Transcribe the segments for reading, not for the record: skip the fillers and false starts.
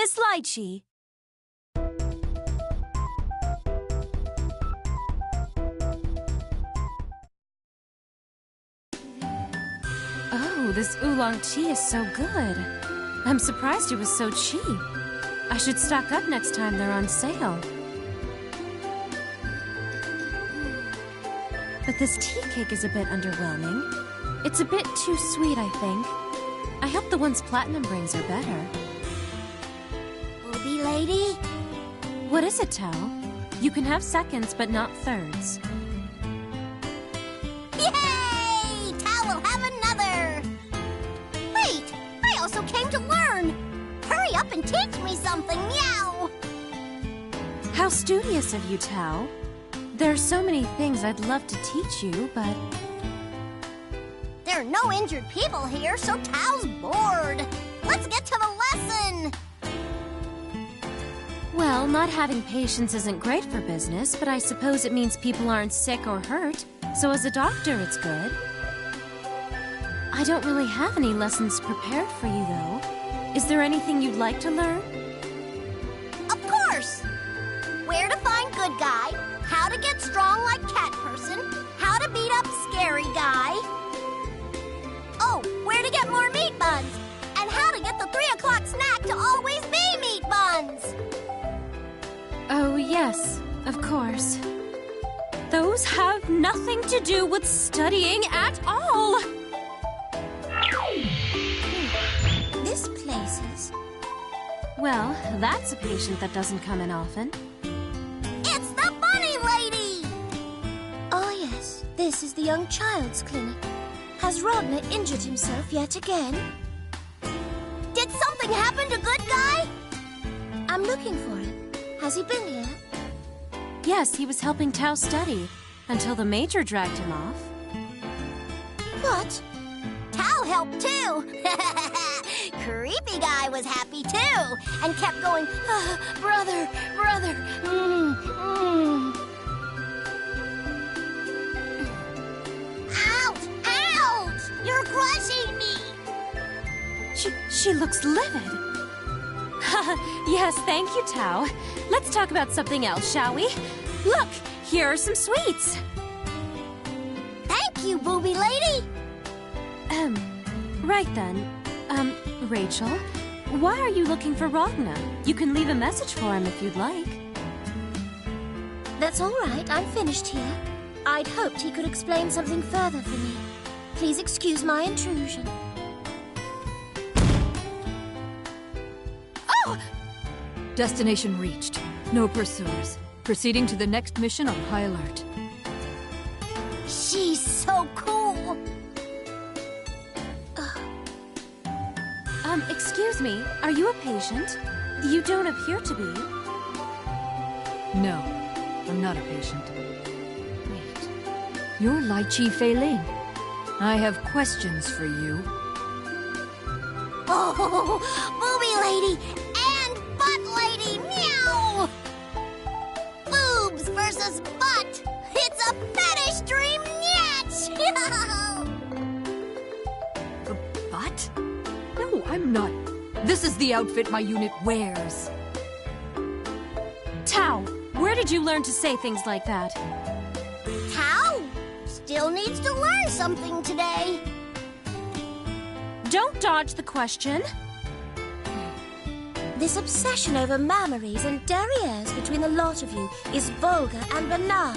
Miss Litchi. Oh, this oolong tea is so good. I'm surprised it was so cheap. I should stock up next time they're on sale. But this tea cake is a bit underwhelming. It's a bit too sweet, I think. I hope the ones Platinum brings are better. Booby lady? What is it, Tao? You can have seconds, but not thirds. Yay! Tao will have another! Wait! I also came to learn! Hurry up and teach me something, meow! How studious of you, Tao. There are so many things I'd love to teach you, but... There are no injured people here, so Tao's bored. Let's get to the lesson! Well, not having patience isn't great for business, but I suppose it means people aren't sick or hurt, so as a doctor, it's good. I don't really have any lessons prepared for you, though. Is there anything you'd like to learn? Of course! Where to find good guy, how to get strong like cat person, how to beat up scary guy. Oh, where to get more meat buns, and how to get the 3 o'clock snack to always be meat buns. Oh, yes, of course. Those have nothing to do with studying at all! This place is... Well, that's a patient that doesn't come in often. It's the bunny lady! Oh yes, this is the young child's clinic. Has Rodner injured himself yet again? Did something happen to good guy? I'm looking for him. Has he been here? Yes, he was helping Tao study, until the Major dragged him off. What? Tao helped too! Creepy guy was happy too, and kept going, brother, brother, Ouch! Ouch! You're crushing me! She looks livid. Yes, thank you, Tao. Let's talk about something else, shall we? Look, here are some sweets. Thank you, booby lady! Right then. Rachel, why are you looking for Ragna? You can leave a message for him if you'd like. That's all right, I'm finished here. I'd hoped he could explain something further for me. Please excuse my intrusion. Oh! Destination reached. No pursuers. Proceeding to the next mission on high alert. She's so cool! Excuse me, are you a patient? You don't appear to be. No, I'm not a patient. Wait. You're Litchi Feiling. I have questions for you. Oh, booby lady and butt lady, meow! Boobs versus butt. It's a fetish dream, nyetch! The butt? No, I'm not. This is the outfit my unit wears. Tao, where did you learn to say things like that? Tao still needs to learn something today. Don't dodge the question. This obsession over mammaries and derrieres between the lot of you is vulgar and banal.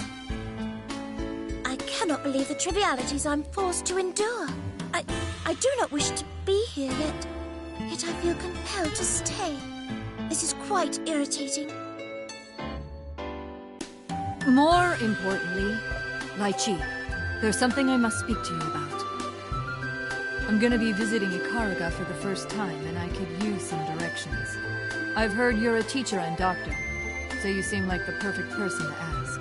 I cannot believe the trivialities I'm forced to endure. I do not wish to be here, yet I feel compelled to stay. This is quite irritating. More importantly, Litchi, there's something I must speak to you about. I'm gonna be visiting Ikaraga for the first time, and I could use some directions. I've heard you're a teacher and doctor, so you seem like the perfect person to ask.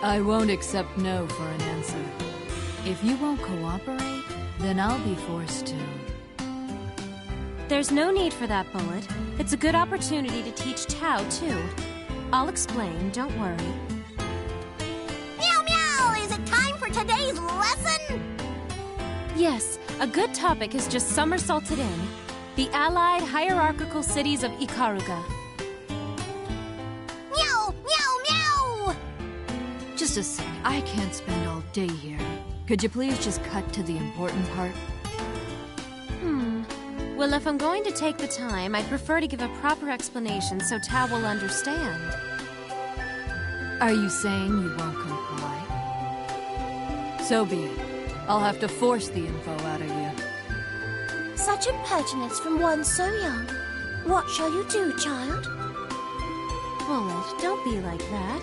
I won't accept no for an answer. If you won't cooperate, then I'll be forced to. There's no need for that, Bullet. It's a good opportunity to teach Tao, too. I'll explain, don't worry. Meow meow! Is it time for today's lesson? Yes, a good topic has just somersaulted in. The allied hierarchical cities of Ikaruga. Meow, meow, meow! Just a sec. I can't spend all day here. Could you please just cut to the important part? Well, if I'm going to take the time, I'd prefer to give a proper explanation so Tao will understand. Are you saying you won't comply? So be it. I'll have to force the info out of you. Such impertinence from one so young. What shall you do, child? Bullet, don't be like that.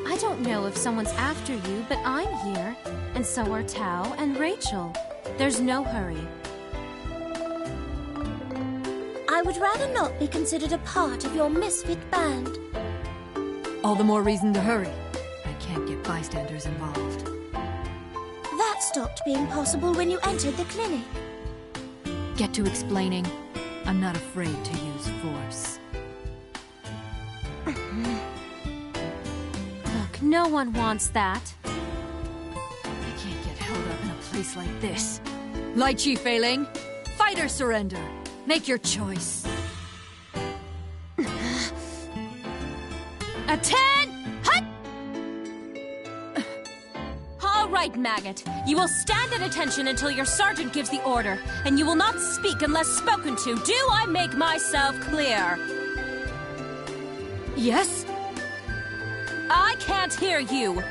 I don't know if someone's after you, but I'm here. And so are Tao and Rachel. There's no hurry. I would rather not be considered a part of your misfit band. All the more reason to hurry. I can't get bystanders involved. That stopped being possible when you entered the clinic. Get to explaining. I'm not afraid to use force. Look, no one wants that. I can't get held up in a place like this. Litchi failing. Fight or surrender. Make your choice. A 10! Hut! All right, Maggot. You will stand at attention until your sergeant gives the order, and you will not speak unless spoken to. Do I make myself clear? Yes? I can't hear you.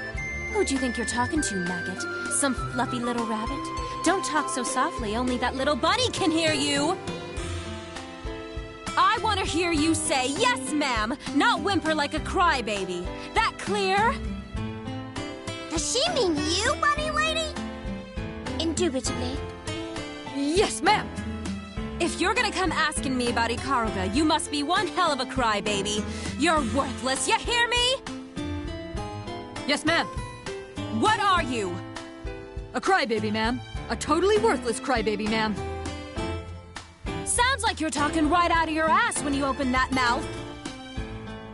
Who do you think you're talking to, Maggot? Some fluffy little rabbit? Don't talk so softly, only that little bunny can hear you. I want to hear you say, yes, ma'am, not whimper like a crybaby. That clear? Does she mean you, bunny lady? Indubitably. Yes, ma'am! If you're gonna come asking me about Ikaruga, you must be one hell of a crybaby. You're worthless, you hear me? Yes, ma'am. What are you? A crybaby, ma'am. A totally worthless crybaby, ma'am. Sounds like you're talking right out of your ass when you open that mouth.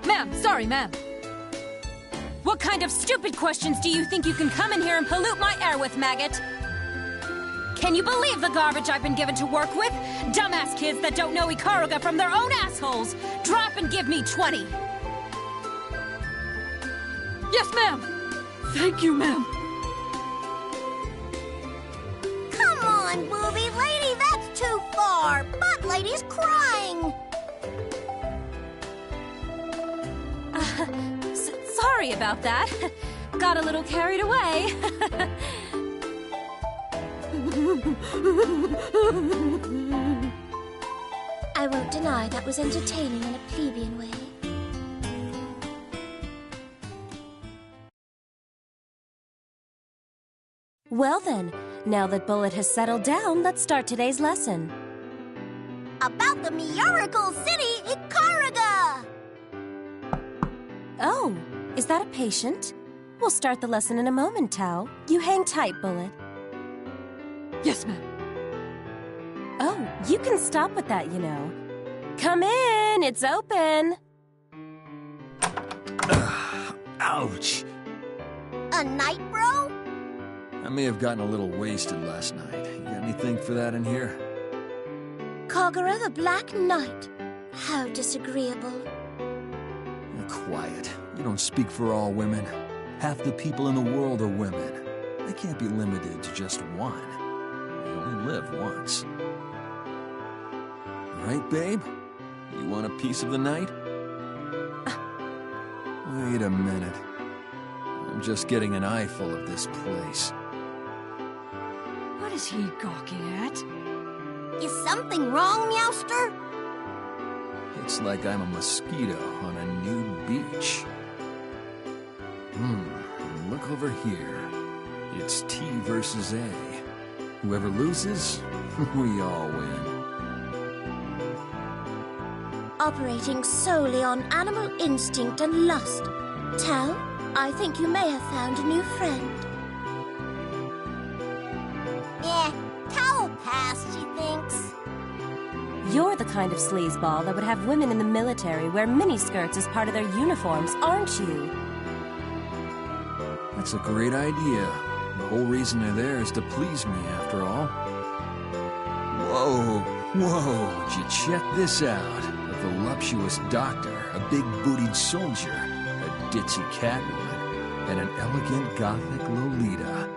Ma'am, sorry, ma'am. What kind of stupid questions do you think you can come in here and pollute my air with, Maggot? Can you believe the garbage I've been given to work with? Dumbass kids that don't know Ikaruga from their own assholes. Drop and give me 20. Yes, ma'am. Thank you, ma'am. Come on, booby lady, that's too far. Butt lady's crying. Sorry about that. Got a little carried away. I won't deny that was entertaining in a plebeian way. Well then, now that Bullet has settled down, let's start today's lesson. About the miracle city, Ikaruga! Oh, is that a patient? We'll start the lesson in a moment, Tao. You hang tight, Bullet. Yes, ma'am. Oh, you can stop with that, you know. Come in, it's open. Ouch! A night, bro? I may have gotten a little wasted last night. You got anything for that in here? Kagura the Black Knight. How disagreeable. Quiet. You don't speak for all women. Half the people in the world are women. They can't be limited to just one. They only live once. Right, babe? You want a piece of the night? Wait a minute. I'm just getting an eyeful of this place. What is he gawking at? Is something wrong, Meowster? It's like I'm a mosquito on a new beach. And look over here. It's T versus A. Whoever loses, we all win. Operating solely on animal instinct and lust. Tao, I think you may have found a new friend. Yeah, Tao will pass, she thinks. You're the kind of sleazeball that would have women in the military wear miniskirts as part of their uniforms, aren't you? That's a great idea. The whole reason they're there is to please me, after all. Whoa! Whoa, would you check this out? A voluptuous doctor, a big-bootied soldier, a ditzy catwoman, and an elegant gothic Lolita.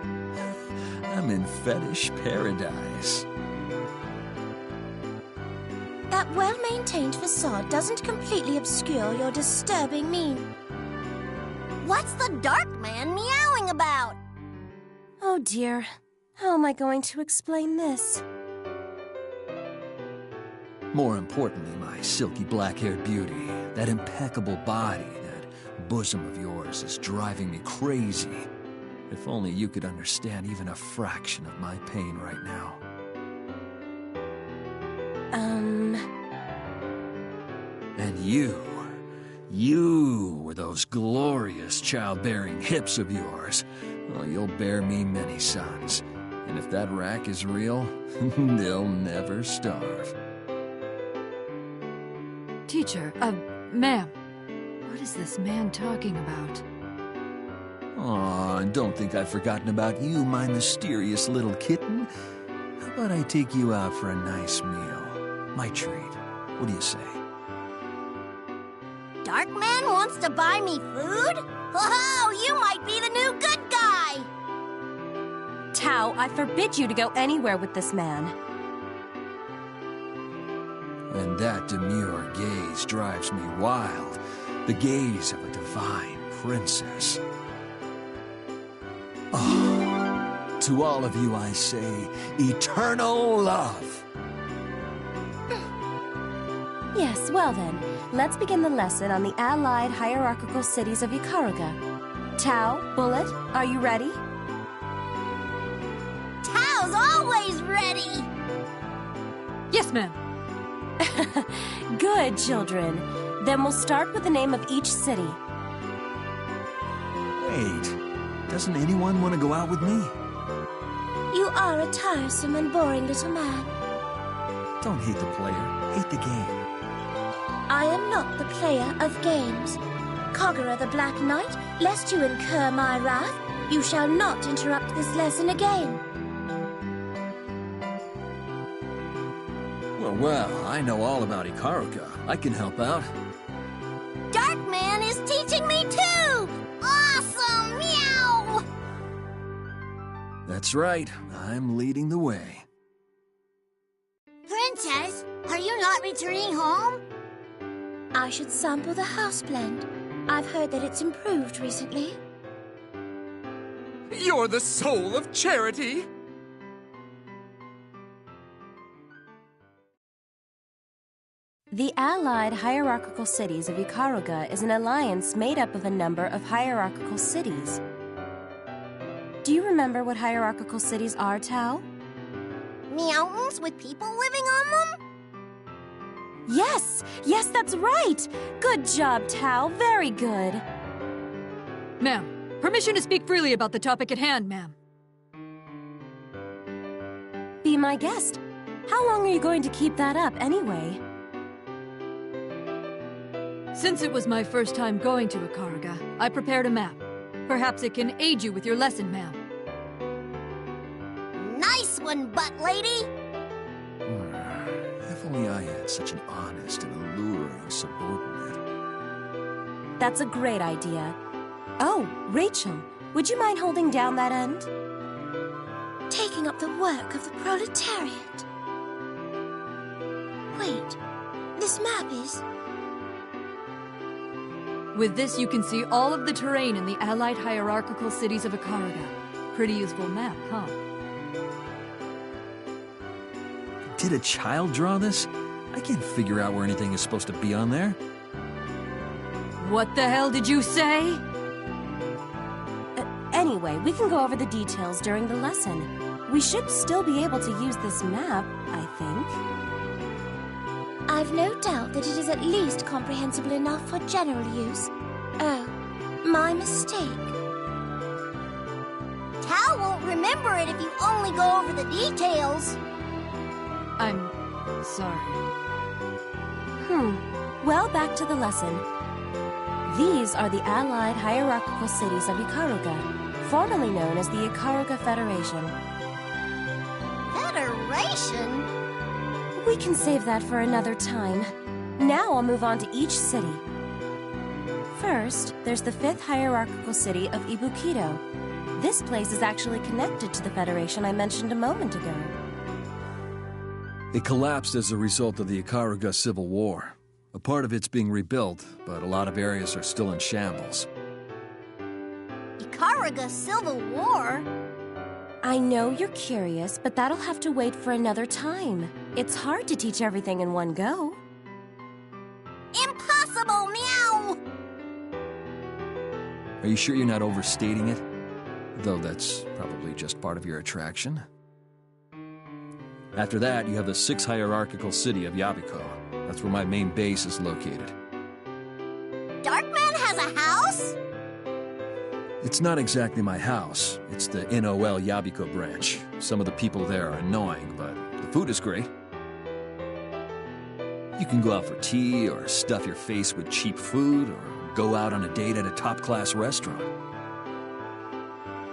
I'm in fetish paradise. That well-maintained facade doesn't completely obscure your disturbing mien. What's the dark man meowing about? Oh dear. How am I going to explain this? More importantly, my silky black-haired beauty, that impeccable body, that bosom of yours is driving me crazy. If only you could understand even a fraction of my pain right now. And you with those glorious childbearing hips of yours, well, you'll bear me many sons. And if that rack is real, they'll never starve. Teacher, ma'am, what is this man talking about? Aw, don't think I've forgotten about you, my mysterious little kitten. How about I take you out for a nice meal? My treat. What do you say? Dark man wants to buy me food? Oh, you might be the new good guy! Tao, I forbid you to go anywhere with this man. And that demure gaze drives me wild. The gaze of a divine princess. Oh, to all of you I say, eternal love! Yes, well then, let's begin the lesson on the allied hierarchical cities of Ikaruga. Tao, Bullet, are you ready? Tao's always ready! Yes, ma'am. Good, children. Then we'll start with the name of each city. Wait, doesn't anyone want to go out with me? You are a tiresome and boring little man. Don't hate the player, hate the game. I am not the player of games. Kogura the Black Knight, lest you incur my wrath, you shall not interrupt this lesson again. Well, I know all about Ikaruga. I can help out. Dark man is teaching me too! Awesome! Meow! That's right, I'm leading the way. Princess, are you not returning home? I should sample the house blend. I've heard that it's improved recently. You're the soul of charity! The allied hierarchical cities of Ikaruga is an alliance made up of a number of hierarchical cities. Do you remember what hierarchical cities are, Tao? Mountains with people living on them? Yes! Yes, that's right! Good job, Tao. Very good. Ma'am, permission to speak freely about the topic at hand, ma'am. Be my guest. How long are you going to keep that up, anyway? Since it was my first time going to Ikaruga, I prepared a map. Perhaps it can aid you with your lesson, ma'am. Nice one, butt lady! If only I had such an honest and alluring subordinate. That's a great idea. Oh, Rachel, would you mind holding down that end? Taking up the work of the proletariat. Wait, this map is... With this, you can see all of the terrain in the allied hierarchical cities of Ikaruga. Pretty useful map, huh? Did a child draw this? I can't figure out where anything is supposed to be on there. What the hell did you say? Anyway, we can go over the details during the lesson. We should still be able to use this map, I think. I've no doubt that it is at least comprehensible enough for general use. Oh, my mistake. Tao won't remember it if you only go over the details. I'm sorry. Well, back to the lesson. These are the allied hierarchical cities of Ikaruga, formerly known as the Ikaruga Federation. Federation? We can save that for another time. Now I'll move on to each city. First, there's the 5th hierarchical city of Ibukido. This place is actually connected to the Federation I mentioned a moment ago. It collapsed as a result of the Ikaruga Civil War. A part of it's being rebuilt, but a lot of areas are still in shambles. Ikaruga Civil War? I know you're curious, but that'll have to wait for another time. It's hard to teach everything in one go. Impossible, meow! Are you sure you're not overstating it? Though that's probably just part of your attraction. After that, you have the 6th hierarchical city of Yabiko. That's where my main base is located. Darkman has a house? It's not exactly my house. It's the NOL Yabiko branch. Some of the people there are annoying, but the food is great. You can go out for tea, or stuff your face with cheap food, or go out on a date at a top-class restaurant.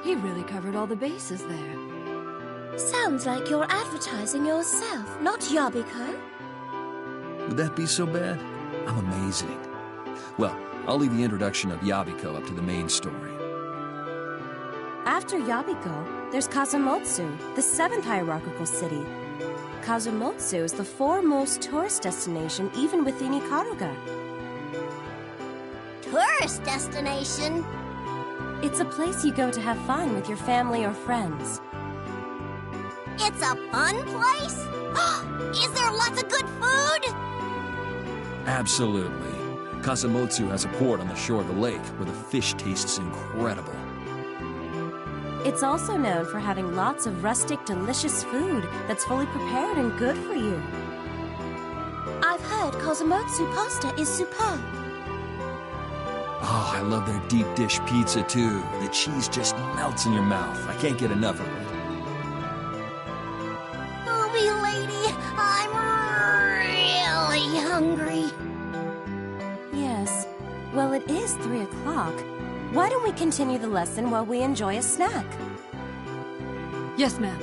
He really covered all the bases there. Sounds like you're advertising yourself, not Yabiko. Would that be so bad? I'm amazing. Well, I'll leave the introduction of Yabiko up to the main story. After Yabiko, there's Kazumotsu, the 7th hierarchical city. Kazumotsu is the foremost tourist destination even within Ikaruga. Tourist destination? It's a place you go to have fun with your family or friends. It's a fun place? Is there lots of good food? Absolutely. Kazumotsu has a port on the shore of the lake where the fish tastes incredible. It's also known for having lots of rustic, delicious food that's fully prepared and good for you. I've heard Kazumotsu pasta is superb. Oh, I love their deep dish pizza too. The cheese just melts in your mouth. I can't get enough of it. Movie lady, I'm really hungry. Yes. Well, it is 3 o'clock. Why don't we continue the lesson while we enjoy a snack? Yes, ma'am.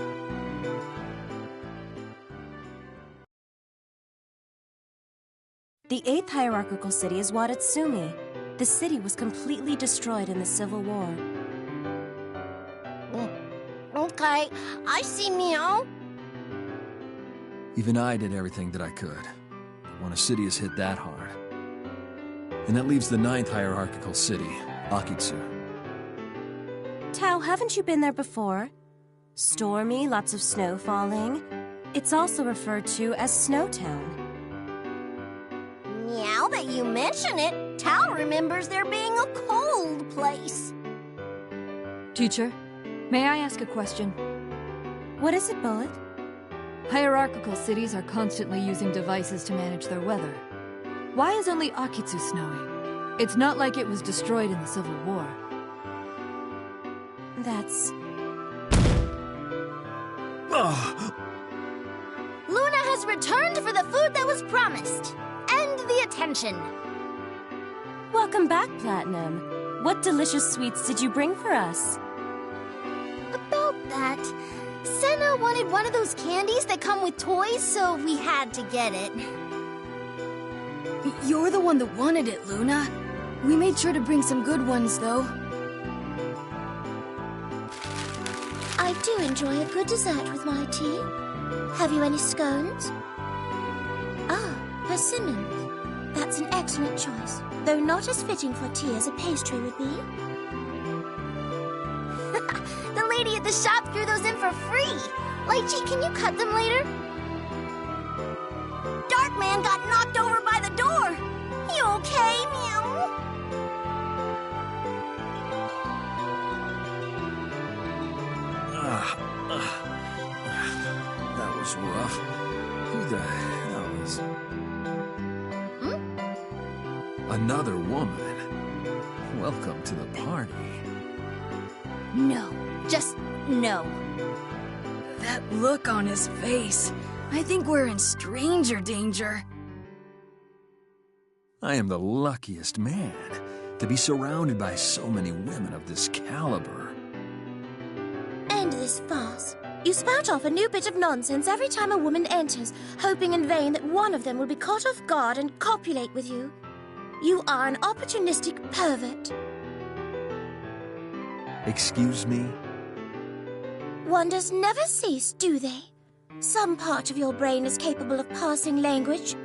The 8th hierarchical city is Watatsumi. The city was completely destroyed in the Civil War. Okay, I see, meow. Even I did everything that I could. When a city is hit that hard. And that leaves the 9th hierarchical city, Akitsu. Tao, haven't you been there before? Stormy, lots of snow falling. It's also referred to as Snowtown. Now that you mention it, Tao remembers there being a cold place. Teacher, may I ask a question? What is it, Bullet? Hierarchical cities are constantly using devices to manage their weather. Why is only Akitsu snowing? It's not like it was destroyed in the Civil War. That's... Luna has returned for the food that was promised. And the attention. Welcome back, Platinum. What delicious sweets did you bring for us? About that, Senna wanted one of those candies that come with toys, so we had to get it. You're the one that wanted it, Luna. We made sure to bring some good ones, though. I do enjoy a good dessert with my tea. Have you any scones? Ah, persimmons. That's an excellent choice, though not as fitting for tea as a pastry would be. The lady at the shop threw those in for free. Litchi, can you cut them later? Darkman got knocked over by the door. You okay, meow? That was rough. Who the hell is... Another woman. Welcome to the party. No, just no. That look on his face. I think we're in stranger danger. I am the luckiest man to be surrounded by so many women of this caliber. And the this farce. You spout off a new bit of nonsense every time a woman enters, hoping in vain that one of them will be caught off guard and copulate with you. You are an opportunistic pervert. Excuse me? Wonders never cease, do they? Some part of your brain is capable of parsing language.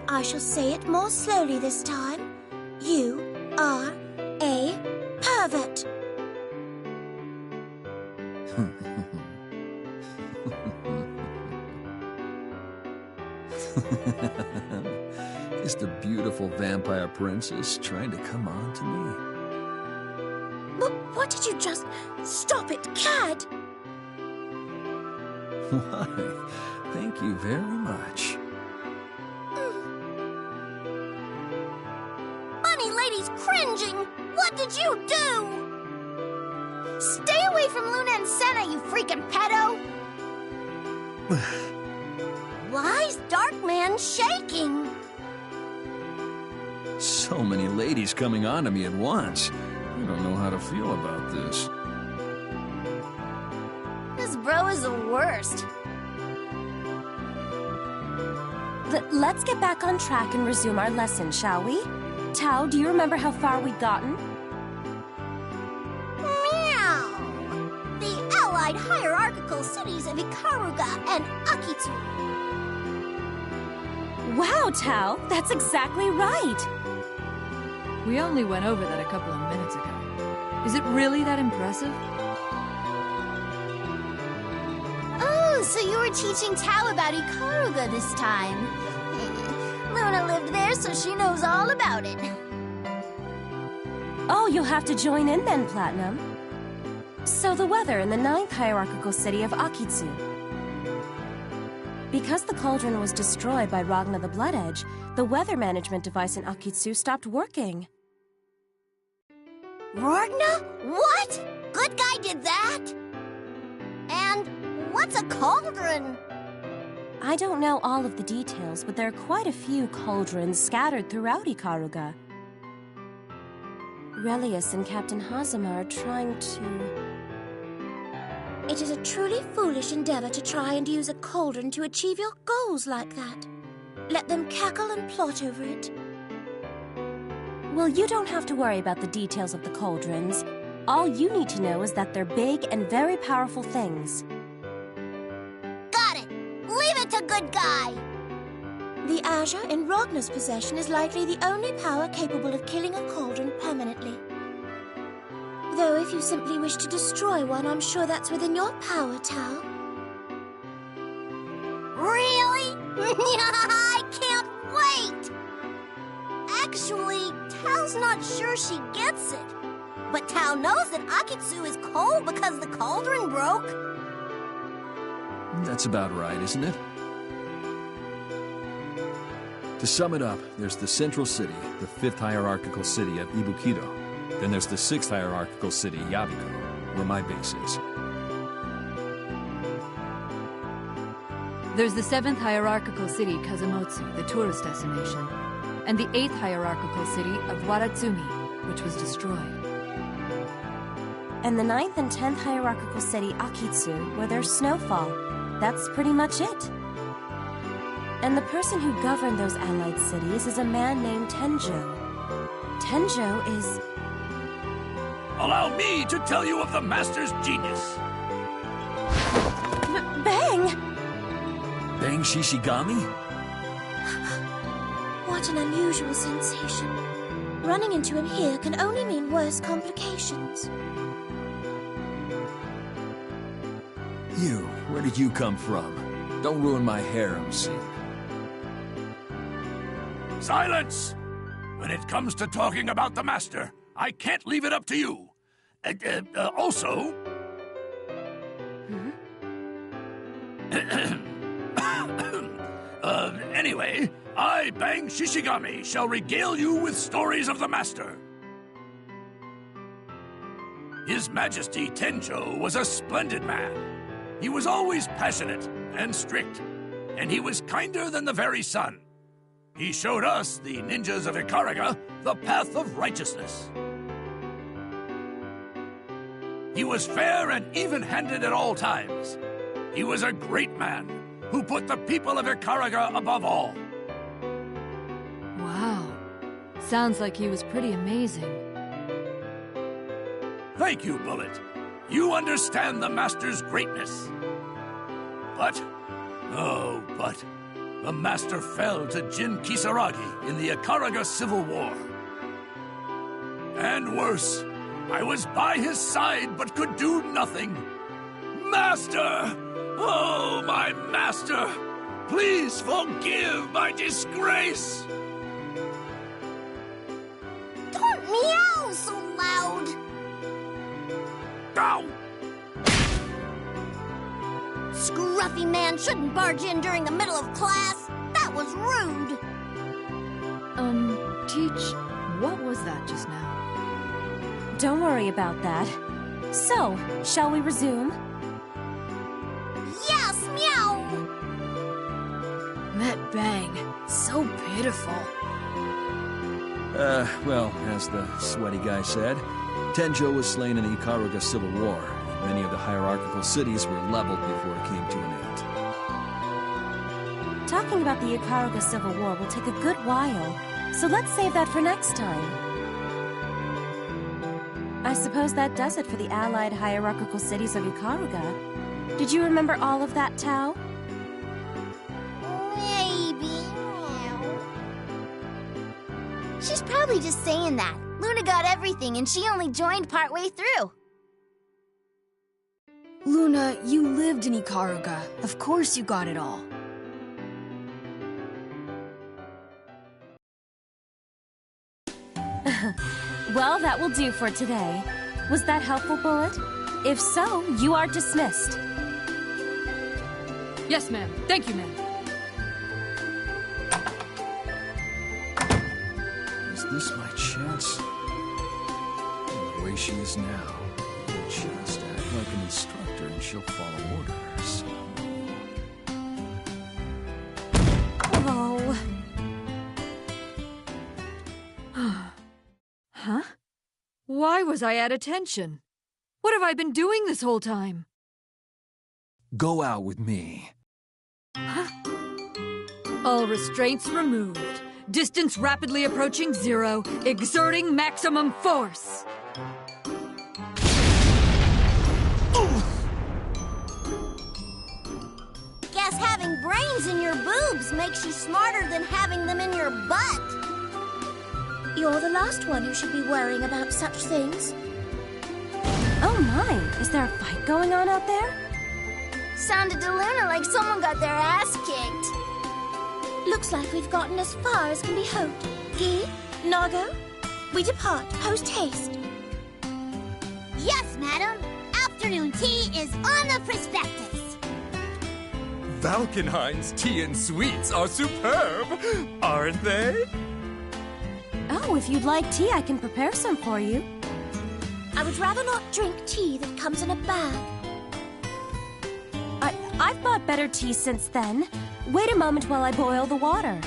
I shall say it more slowly this time. You are a pervert. Is the beautiful vampire princess trying to come on to me? What did you just... Stop it, cad! Why, thank you very much. Bunny lady's cringing! What did you do? Stay away from Luna and Senna, you freaking pedo! Why's Darkman shaking? So many ladies coming on to me at once. I don't know how to feel about this. This bro is the worst. Let's get back on track and resume our lesson, shall we? Tao, do you remember how far we'd gotten? Meow! The allied hierarchical cities of Ikaruga and Akitsu. Wow, Tao, that's exactly right. We only went over that a couple of minutes ago. Is it really that impressive? Oh, so you were teaching Tao about Ikaruga this time. Luna lived there, so she knows all about it. Oh, you'll have to join in then, Platinum. So the weather in the 9th hierarchical city of Akitsu. Because the cauldron was destroyed by Ragna the Blood Edge, the weather management device in Akitsu stopped working. Ragna? What? Good guy did that? And what's a cauldron? I don't know all of the details, but there are quite a few cauldrons scattered throughout Ikaruga. Relius and Captain Hazama are trying to... It is a truly foolish endeavor to try and use a cauldron to achieve your goals like that. Let them cackle and plot over it. Well, you don't have to worry about the details of the cauldrons. All you need to know is that they're big and very powerful things. Got it! Leave it to good guy! The Azure in Ragna's possession is likely the only power capable of killing a cauldron permanently. Though if you simply wish to destroy one, I'm sure that's within your power, Tao. Really? I can't wait! Actually, Tao's not sure she gets it. But Tao knows that Akitsu is cold because the cauldron broke. That's about right, isn't it? To sum it up, there's the central city, the 5th hierarchical city of Ibukido. Then there's the 6th hierarchical city, Yabiko, where my base is. There's the 7th hierarchical city, Kazumotsu, the tourist destination, and the 8th hierarchical city of Waratsumi, which was destroyed. And the 9th and 10th hierarchical city, Akitsu, where there's snowfall. That's pretty much it. And the person who governed those allied cities is a man named Tenjo. Tenjo is... Allow me to tell you of the Master's genius. Bang! Bang Shishigami? What an unusual sensation. Running into him here can only mean worse complications. You, where did you come from? Don't ruin my harem scene. Silence! When it comes to talking about the Master, I can't leave it up to you. Also... Anyway, I, Bang Shishigami, shall regale you with stories of the Master. His Majesty Tenjo was a splendid man. He was always passionate and strict, and he was kinder than the very sun. He showed us, the ninjas of Ikaruga, the path of righteousness. He was fair and even-handed at all times. He was a great man who put the people of Ikaraga above all. Wow. Sounds like he was pretty amazing. Thank you, Bullet. You understand the Master's greatness. But, the Master fell to Jin Kisaragi in the Ikaraga Civil War. And worse, I was by his side but could do nothing. Master! Oh, my Master! Please forgive my disgrace! Don't meow so loud! Ow! Scruffy man shouldn't barge in during the middle of class. That was rude. Teach, what was that just now? Don't worry about that. So, shall we resume? Yes, meow! That bang, so pitiful. Well, as the sweaty guy said, Tenjo was slain in the Ikaraga Civil War. Many of the hierarchical cities were leveled before it came to an end. Talking about the Ikaraga Civil War will take a good while, so let's save that for next time. I suppose that does it for the allied hierarchical cities of Ikaraga. Did you remember all of that, Tao? Maybe. She's probably just saying that. Luna got everything and she only joined partway through. Luna, you lived in Ikaraga. Of course you got it all. Well, that will do for today. Was that helpful, Bullet? If so, you are dismissed. Yes, ma'am. Thank you, ma'am. Is this my chance? The way she is now, I'll just act like an instructor and she'll follow orders. Oh. Huh? Why was I at attention? What have I been doing this whole time? Go out with me. All restraints removed. Distance rapidly approaching 0. Exerting maximum force. Guess having brains in your boobs makes you smarter than having them in your butt. You're the last one who should be worrying about such things. Oh my, is there a fight going on out there? Sounded to Luna like someone got their ass kicked. Looks like we've gotten as far as can be hoped. Gi, Nago, we depart post-haste. Yes, madam. Afternoon tea is on the prospectus. Valkenheim's tea and sweets are superb, aren't they? Oh, if you'd like tea, I can prepare some for you. I would rather not drink tea that comes in a bag. I've bought better tea since then. Wait a moment while I boil the water.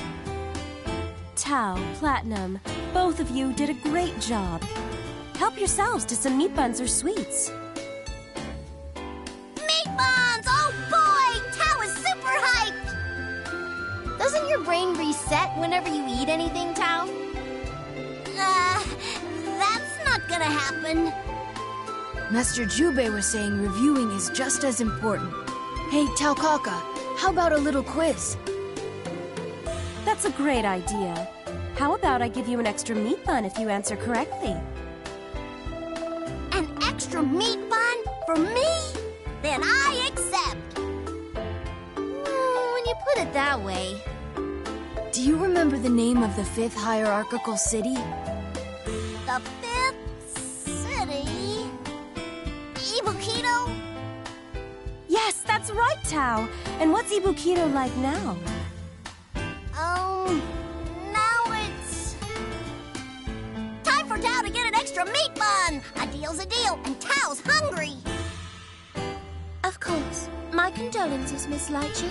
Tao, Platinum, both of you did a great job. Help yourselves to some meat buns or sweets. Meat buns! Oh boy! Tao is super hyped! Doesn't your brain reset whenever you eat anything, Tao? That's not gonna happen. Master Jubei was saying reviewing is just as important. Hey, Taokaka, how about a little quiz? That's a great idea. How about I give you an extra meat bun if you answer correctly? An extra meat bun for me? Then I accept. When you put it that way. Do you remember the name of the 5th hierarchical city? The 5th city? Ibukito? Yes, that's right, Tao. And what's Ibukito like now? Now it's... time for Tao to get an extra meat bun! A deal's a deal, and Tao's hungry! Of course. My condolences, Miss Litchi.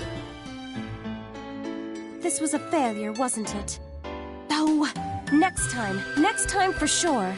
This was a failure, wasn't it? Oh, next time for sure.